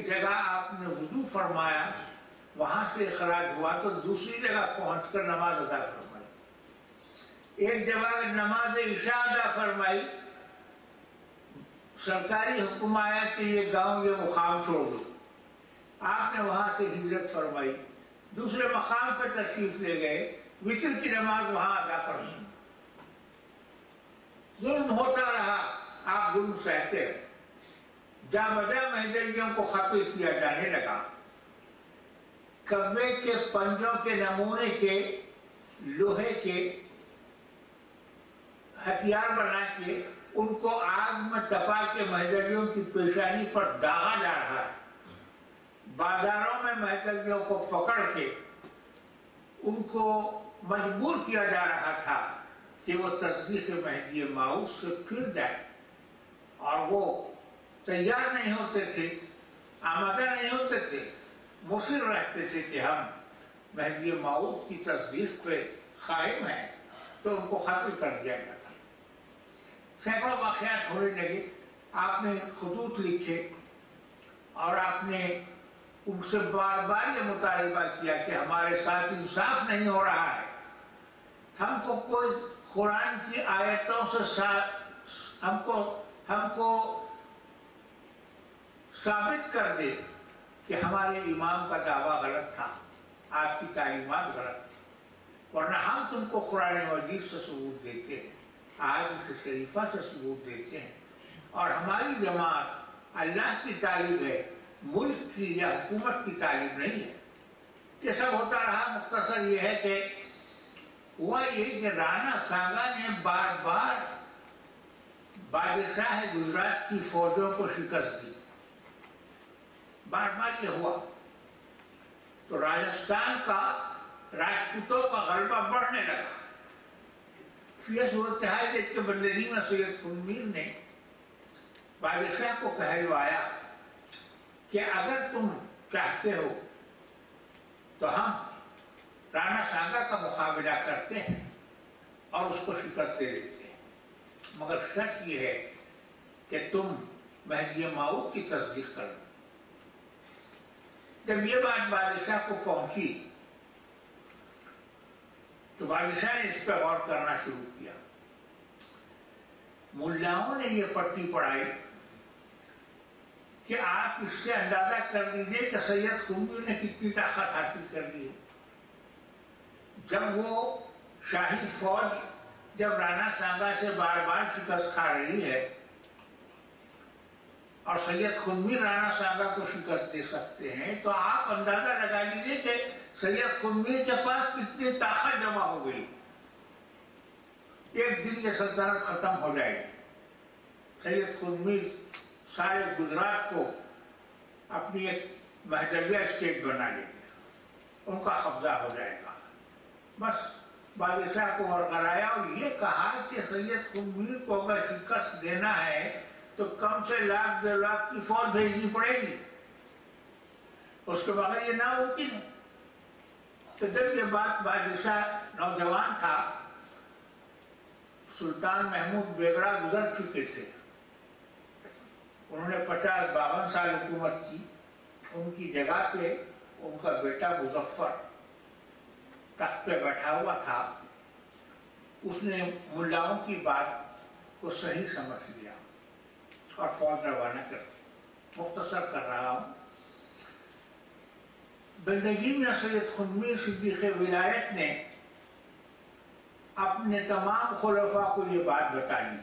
जगह आपने वुजू फरमाया, वहां से इखराज हुआ तो दूसरी जगह पहुंचकर नमाज अदा फरमाई। एक जगह नमाज इशा अदा फरमाई, सरकारी हुक्म आया कि ये गांव ये मुकाम छोड़ दो, आपने वहां से हिजरत फरमाई, दूसरे मकाम पर तशरीफ ले गए, वितर की नमाज वहां अदा फरमाई। जुल्म होता रहा, आप जुल्म सहते रहे, जा बजा महदवियों को कत्ल किया जाने लगा। कब्बे के पंजों के नमूने के लोहे के हथियार बना के उनको आग में तपा के महदवियों की पेशानी पर दागा जा रहा था। बाजारों में महदवियों को पकड़ के उनको मजबूर किया जा रहा था कि वो तस्दीक महदी माऊद से फिर जाए, और वो तैयार नहीं होते थे, आमादा नहीं होते थे, मुसिर रहते थे कि हम महदी माऊद की तस्दीक पे कायम हैं, तो उनको कत्ल कर दिया जाता। सैकड़ों वाक़यात होने लगे, आपने खुतूत लिखे और आपने उनसे बार बार ये मुतालबा किया कि हमारे साथ इंसाफ नहीं हो रहा है, हमको कोई कुरान की आयतों से हमको साबित कर दे कि हमारे इमाम का दावा गलत था, आपकी तालीमात गलत थी, वरना हम तुमको कुरान मजीद से सबूत देते हैं, अहादीस शरीफा से सबूत देते हैं, और हमारी जमात अल्लाह की तालीम है, मुल्क की या हुकूमत की तालीम नहीं है। ये सब होता रहा। मुख्तसर ये है कि हुआ ये कि राणा सांगा ने बार बार बादशाह गुजरात की फौजों को शिकस्त दी, बार बार ये हुआ, तो राजस्थान का राजपूतों का गलबा बढ़ने लगा। ये सूरत हाल देख के बंदगी में सैयद खुनमीर ने बादशाह को कहलवाया कि अगर तुम चाहते हो तो हम राणा सांगा का मुकाबला करते हैं और उसको शिकस्त दे देते हैं, मगर शर्त यह है कि तुम महदी माऊद की तस्दीक करो। जब ये बात बादशाह को पहुंची तो बादशाह ने इस पर गौर करना शुरू किया। मुल्लाओं ने ये पट्टी पढ़ाई कि आप इससे अंदाजा कर लीजिए कि सैयद खुनमीर ने कितनी ताकत हासिल कर ली है। जब वो शाही फौज जब राणा सांगा से बार बार शिकस्त खा रही है और सैयद खुनमीर राणा सांगा को शिकस्त दे सकते हैं, तो आप अंदाजा लगा लीजिए कि सैयद खुनमीर के पास कितनी ताकत जमा हो गई। एक दिन ये सल्तनत खत्म हो जाएगी, सैयद खुनमीर सारे गुजरात को अपनी एक महदविया स्टेट बना लेंगे, उनका कब्जा हो जाएगा। बस बादशाह को वरगलाया और ये कहा कि सैयद खुनमीर को अगर शिकस्त देना है तो कम से 1,00,000 2 लाख की फौज भेजनी पड़ेगी, उसके बगैर ये नामुमकिन है। तो जब ये बात बादशाह नौजवान था, सुल्तान महमूद बेगड़ा गुजर चुके थे, उन्होंने 50-52 साल हुकूमत की, उनकी जगह पे उनका बेटा मुजफ्फर तख्त पे बैठा हुआ था। उसने मुल्लाओं की बात को सही समझ लिया और फौज रवाना कर दी। मुख्तसर कर रहा हूँ, बंदगी में सैयद खुनमीर सिद्दीक़ विलायत ने अपने तमाम खुलफा को ये बात बता दी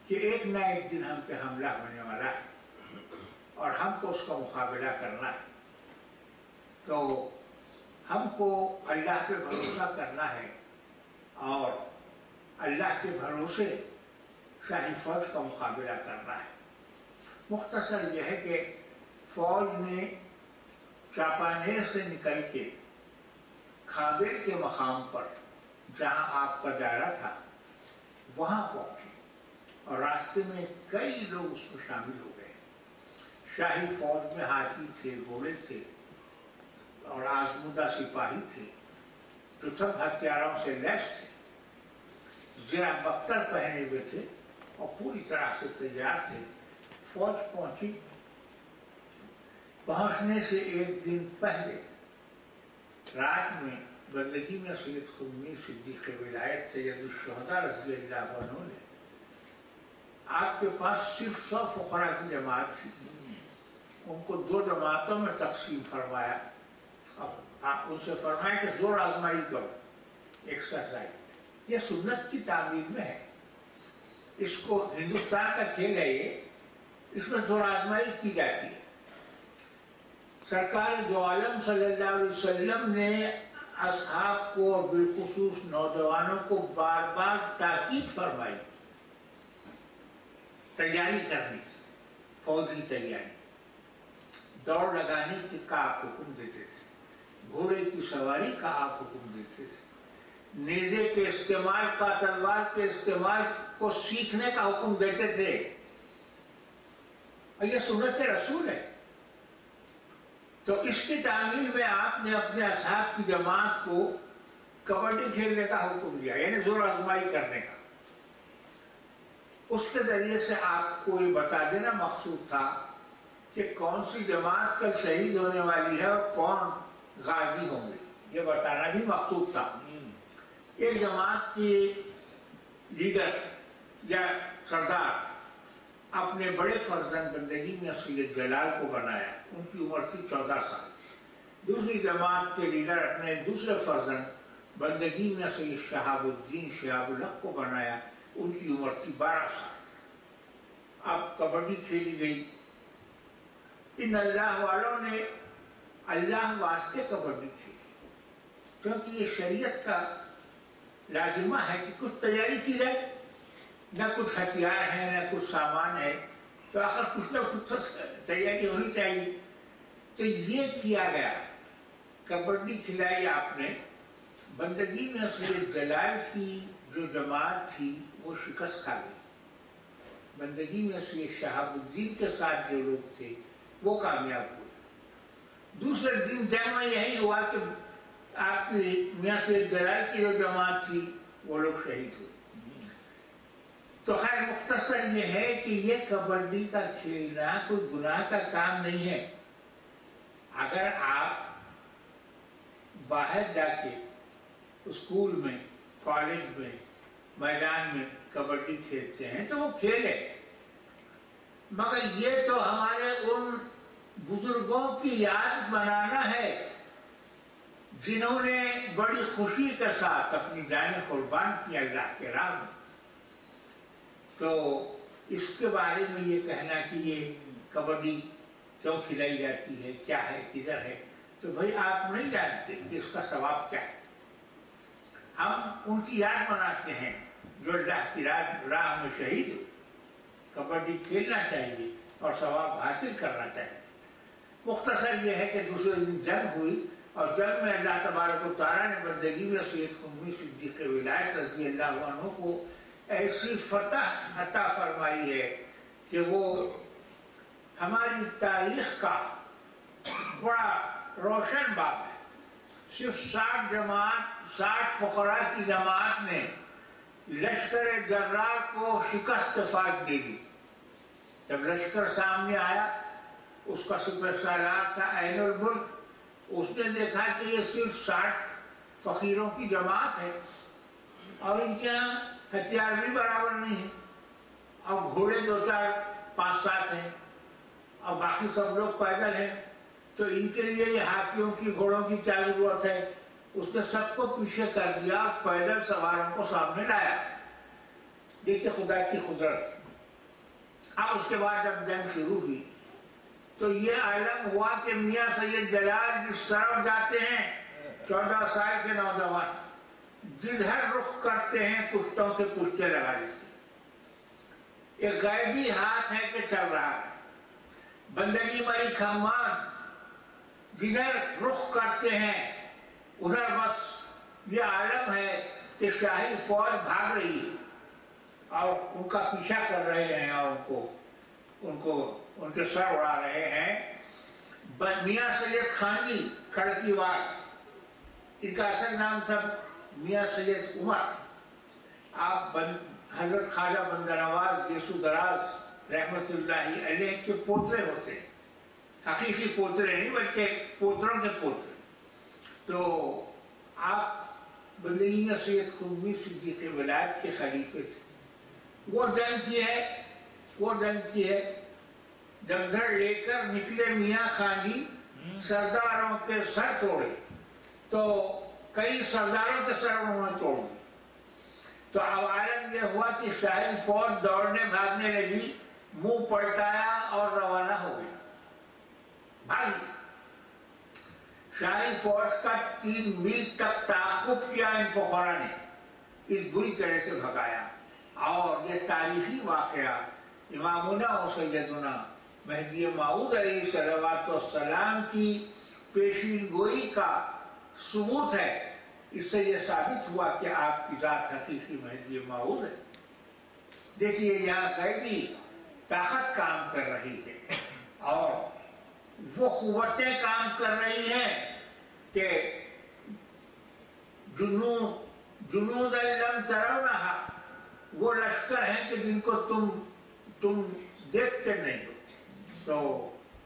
कि एक ना एक दिन हम पे हमला होने वाला है और हमको उसका मुकाबला करना है, तो हमको अल्लाह पे भरोसा करना है और अल्लाह के भरोसे शाही फौज का मुकाबला करना है। मुख्तसर यह है कि फौज ने चापानेर से निकल के खाबेर के मकाम पर जहाँ आपका दायरा था वहाँ पहुँचे और रास्ते में कई लोग उसमें शामिल हो गए। शाही फौज में हाथी थे, घोड़े थे और आजमुदा सिपाही थे, तो सब हथियारों से लैस थे, जरा बख्तर पहने हुए थे और पूरी तरह से तैयार थे। फौज पहुंची पहुंचने से एक दिन पहले रात में बंदगी में सैयद खुम्मी सिद्दीक़ विलायत सैयदुश्शुहदा रज़ी अल्लाह अन्हु ने आपके पास सिर्फ 100 फुक़रा की जमात थी, उनको 2 जमातों में तकसीम फरमाया। अब आप उनसे फरमाया कि जोर आजमाई करो, एक्सरसाइज। ये सुन्नत की तामील में है, इसको हिंदुस्तान का खेल है ये, इसमें जोर आजमाई की जाती है। सरकार दो आलम सल्लल्लाहु अलैहि वसल्लम ने असहाब को और बिलखुसूस नौजवानों को बार बार ताकीद फरमाई तैयारी करने की, फौजी तैयारी, दौड़ लगाने की का आप हुक्म देते थे, घोड़े की सवारी का आप हुक्म देते थे, नेज़े के इस्तेमाल का, तलवार के इस्तेमाल को सीखने का हुक्म देते थे। और ये सुन्नत रसूल है। तो इसकी तामील में आपने अपने असहाब की जमात को कबड्डी खेलने का हुक्म दिया, यानी जोर आजमाई करने का। उसके जरिए से आपको ये बता देना मकसूद था कि कौन सी जमात कल शहीद होने वाली है और कौन गाजी होंगे, ये बताना भी मकसूद था। एक जमात की लीडर या सरदार अपने बड़े फर्जंद बंदगी में सैयद जलाल को बनाया, उनकी उम्र थी 14 साल। दूसरी जमात के लीडर अपने दूसरे फर्जंद बंदगी में सैयद शहाबुद्दीन शहाबुल हक को बनाया, उनकी उम्र थी 12 साल। अब कबड्डी खेली गई। इन अल्लाह वालों ने अल्लाह वास्ते कबड्डी खेली, क्योंकि ये शरीयत का लाजिमा है कि कुछ तैयारी की जाए। न कुछ हथियार है, न कुछ सामान है, तो आखिर कुछ न कुछ तो तैयारी होनी चाहिए। तो ये किया गया, कबड्डी खिलाई आपने। बंदगी में सैयद जलाल की जो जमात थी वो शिकस्त खा गई। बंदगी में सैयद शहाबुद्दीन के साथ जो लोग थे वो कामयाब हुए। दूसरे दिन जंग में यही हुआ कि आपकी मियां सैयद जलाल की जो जमात थी वो लोग शहीद हुए। तो खैर मुख्तसर ये है कि ये कबड्डी का खेलना कोई गुनाह का काम नहीं है। अगर आप बाहर जाके स्कूल में, कॉलेज में, मैदान में कबड्डी खेलते हैं तो वो खेल है, मगर ये तो हमारे उन बुजुर्गों की याद मनाना है जिन्होंने बड़ी खुशी के साथ अपनी जान कुर्बान की अल्लाह के राह में। तो इसके बारे में ये कहना कि ये कबड्डी क्यों खिलाई जाती है, क्या है, किधर है, तो भाई आप नहीं जानते कि इसका सवाब क्या है। हम उनकी याद मनाते हैं जो अल्लाह की राह में शहीद हो। कबड्डी खेलना चाहिए और सवाब हासिल करना चाहिए। मुख्तसर ये है कि दूसरे दिन जंग हुई और जंग में अल्लाह तबारक व तआला ने बंदगी में सैयद खुम्मी सिद्दीक़ विलायत रज़ी अल्लाह अन्हु को ऐसी फतह अता फरमाई है कि वो हमारी तारीख का बड़ा रोशन बाब है। सिर्फ 60 फुकरा की जमात ने लश्कर जर्रार को शिकस्त फाक दे दी। जब लश्कर सामने आया, उसका सिपहसालार था ऐनुल मुल्क, उसने देखा कि ये सिर्फ 60 फकीरों की जमात है और इनके यहाँ हथियार भी बराबर नहीं है। अब घोड़े 2-4 5-7 हैं और बाकी सब लोग पैदल हैं, तो इनके लिए ये हाथियों की, घोड़ों की क्या जरूरत है। उसने सबको पीछे कर दिया, पैदल सवारों को सामने लाया। देखिए खुदा की कुदरत। अब उसके बाद जब जंग शुरू हुई तो ये आलम हुआ कि मियां सैयद जलाल जिस तरफ जाते हैं, 14 साल के नौजवान जिधर रुख करते हैं कुश्तों के कुश्ते लगा देते। एक गैबी हाथ है कि चल रहा है। बंदगी मरी खम्मान जिधर रुख करते हैं उधर बस ये आलम है कि शाही फौज भाग रही है और उनका पीछा कर रहे हैं और उनको उनके सर उड़ा रहे हैं। मियां सैयद खानी खड़कीवाल, इनका असल नाम था मियां सैयद उमर। आप हजरत ख्वाजा बंदा नवाज येसु दराज रहमतुल्लाहि अलैह के पोते होते हैं। حقیقی پوترے نہیں بلکہ پوتروں کے پوتر. تو آپ بندگی سید خمینی صدیق ولایت کے خلیفے تھے. وہ جنگ کی ہے جمدھر لے کر نکلے میاں خان جی، سرداروں کے سر توڑے. تو کئی سرداروں کے سر انہوں نے توڑ دی. تو اب عالم یہ ہوا کہ شاہی فوج دوڑنے بھاگنے لگی، منہ پلٹایا اور روانہ ہو گیا، بھاگی. شاہی فوج کا 3 میل تک تعاقب کیا ان فقراء نے، اس بری طرح سے بھگایا. اور یہ تاریخی واقعہ امامنا و سیدنا مہدی موعود علیہ الصلوۃ والسلام کی پیشین گوئی کا ثبوت ہے. اس سے یہ ثابت ہوا کہ آپ کی ذات حقیقی مہدی موعود ہے. دیکھیے یہاں غیبی طاقت کام کر رہی ہے اور وہ قوتیں کام کر رہی ہیں کہ جنود لم ترونہا، وہ لشکر ہیں کہ جن کو تم دیکھتے نہیں ہو. تو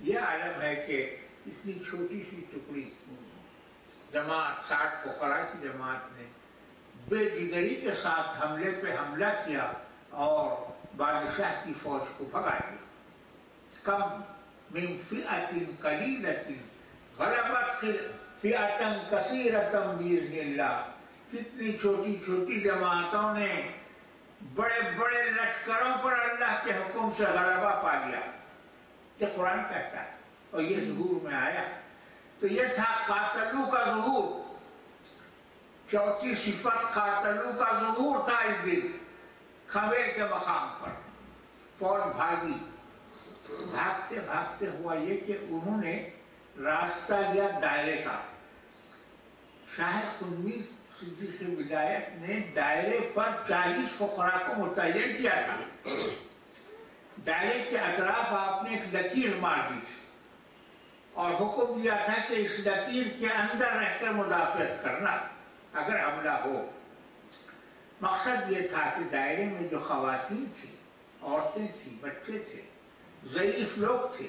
یہ عالم ہے کہ اتنی چھوٹی سی ٹکڑی جماعت، 60 فقراء کی جماعت نے بے جگری کے ساتھ حملے پہ حملہ کیا اور بادشاہ کی فوج کو بھگا دیا. کم من فئۃ قلیلۃ غلبت فئۃ کثیرۃ باذن اللہ. کتنی چھوٹی چھوٹی جماعتوں نے بڑے بڑے لشکروں پر اللہ کے حکم سے غلبہ پا لیا. یہ قرآن کہتا ہے اور یہ ظہور میں آیا. تو یہ تھا قاتلو کا ظہور، چوتھی صفت قاتلو کا ظہور تھا. اس دن خمیر کے مقام پر فوج بھاگی. بھاگتے بھاگتے ہوا یہ کہ انہوں نے راستہ لیا دائرے کا. شاہ خمینی صدیق ولایت نے دائرے پر 40 فقراء کو متعین کیا تھا. دائرے کے اطراف آپ نے ایک لکیر مار دی تھی اور حکم دیا تھا کہ اس لکیر کے اندر رہ کر مدافعت کرنا اگر حملہ ہو. مقصد یہ تھا کہ دائرے میں جو خواتین تھیں، عورتیں تھیں، بچے تھے، ضعیف لوگ تھے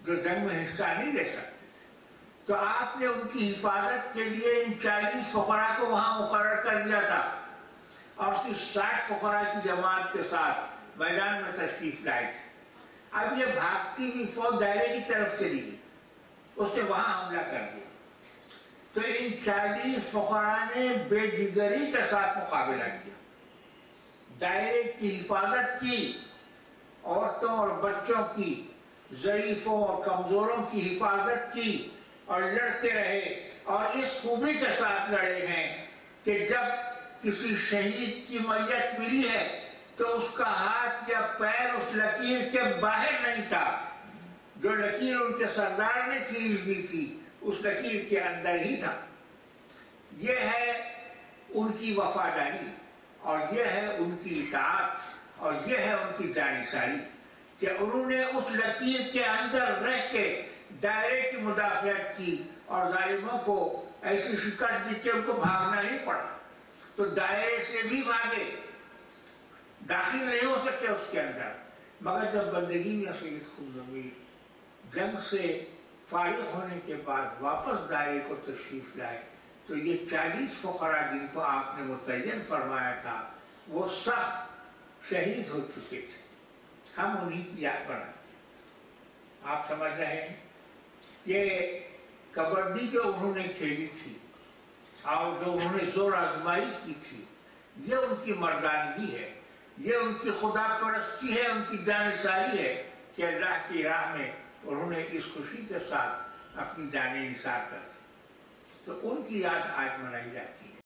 جو جنگ میں حصہ نہیں لے سکتے تھے، تو آپ نے ان کی حفاظت کے لیے ان 40 فقراء کو وہاں مقرر کر دیا تھا اور اس کی 60 فقراء کی جماعت کے ساتھ میدان میں تشریف لائے تھے. اب یہ بھاگتی ہوئی فوج دائرے کی طرف چلی گئی، اس نے وہاں حملہ کر دیا. تو ان 40 فقراء نے بے جگری کے ساتھ مقابلہ کیا، دائرے کی حفاظت کی، عورتوں اور بچوں کی، ضعیفوں اور کمزوروں کی حفاظت کی اور لڑتے رہے. اور اس خوبی کے ساتھ لڑے ہیں کہ جب کسی شہید کی میت ملی ہے تو اس کا ہاتھ یا پیر اس لکیر کے باہر نہیں تھا. جو لکیر ان کے سردار نے کھینچ دی تھی اس لکیر کے اندر ہی تھا. یہ ہے ان کی وفاداری اور یہ ہے ان کی اطاعت اور یہ ہے ان کی جانشاری کہ انہوں نے اس لکیر کے اندر رہ کے دائرے کی مدافعت کی اور ظالموں کو ایسی شکست دی کہ ان کو بھاگنا ہی پڑا. تو دائرے سے بھی بھاگے، داخل نہیں ہو سکے اس کے اندر. مگر جب بندگی میں سید خمینی جنگ سے فارغ ہونے کے بعد واپس دائرے کو تشریف لائے تو یہ 40 فقراء جن کو آپ نے متعین فرمایا تھا وہ سب شہید ہو چکے تھے. ہم انہیں کی یاد بناتے ہیں. آپ سمجھ رہے ہیں یہ کبڈی جو انہوں نے کھیلی تھی اور جو انہوں نے زور آزمائی کی تھی، یہ ان کی مردانگی ہے، یہ ان کی خدا پرستی ہے، ان کی جانثاری ہے کہ اللہ کی راہ میں انہوں نے اس خوشی کے ساتھ اپنی جانیں نثار کر دی. تو ان کی یاد آج منائی جاتی ہے.